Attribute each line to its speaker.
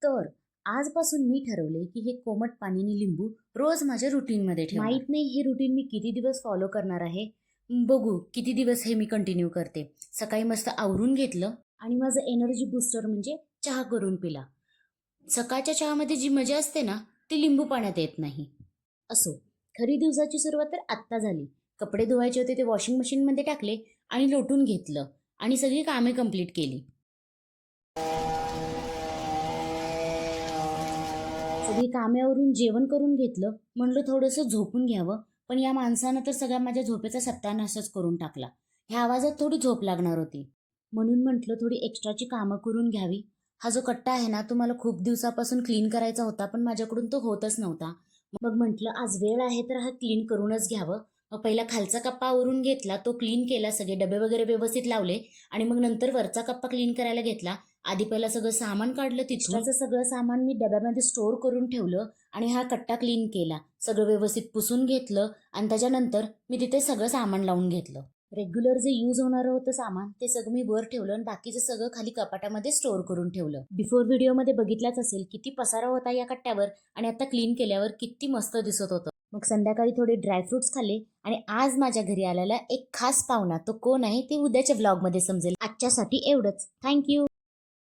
Speaker 1: तर आजपासून मी ठरवले की हे कोमट पाणी आणि लिंबू रोज माझ्या रुटीनमध्ये ठेवणार. माहित नाही हे रुटीन मी किती दिवस फॉलो करणार आहे. बघू किती दिवस हे मी कंटिन्यू करते. सकाळी मस्त आवरून घेतलं आणि माझं एनर्जी बूस्टर म्हणजे चहा करून पिला. सकाळच्या चहामध्ये जी मजा असते ना ती लिंबू पाण्यात येत नाही. असो, खरी दिवसाची सुरुवात तर आत्ता झाली. कपडे धुवायचे होते ते वॉशिंग मशीनमध्ये टाकले आणि लोटून घेतलं आणि सगळी कामे कंप्लीट केली. सगळी कामेवरून जेवण करून घेतलं. म्हणलं थोडंसं झोपून घ्यावं, पण या माणसानं तर सगळ्या माझ्या झोपेचा सत्यानाशच करून टाकला. ह्या आवाजात थोडी झोप लागणार होती, म्हणून म्हटलं थोडी एक्स्ट्राची कामं करून घ्यावी. हा जो कट्टा आहे ना तो मला खूप दिवसापासून क्लीन करायचा होता, पण माझ्याकडून तो होतच नव्हता. मग म्हटलं आज वेळ आहे तर हा क्लीन करूनच घ्यावं. मग पहिला खालचा कप्पा आवरून घेतला, तो क्लीन केला, सगळे डबे वगैरे व्यवस्थित लावले आणि मग नंतर वरचा कप्पा क्लीन करायला घेतला. आधी पहिला सगळं सामान काढलं, तिथलं सगळं सामान मी डब्यामध्ये स्टोअर करून ठेवलं आणि हा कट्टा क्लीन केला. सगळं व्यवस्थित पुसून घेतलं आणि त्याच्यानंतर मी तिथे सगळं सामान लावून घेतलं. रेग्युलर जे यूज होणारं होतं सामान ते सगळं मी वर ठेवलं आणि बाकीचं सगळं खाली कपाटामध्ये स्टोअर करून ठेवलं. बिफोर व्हिडिओमध्ये बघितलाच असेल किती पसारा होता या कट्ट्यावर आणि आता क्लीन केल्यावर किती मस्त दिसत होतं. मग संध्याकाळी थोडे ड्रायफ्रुट्स खाल्ले आणि आज माझ्या घरी आलेला एक खास पाहुणा, तो कोण आहे ते उद्याच्या व्लॉगमध्ये समजेल. आजच्यासाठी एवढंच. थँक्यू.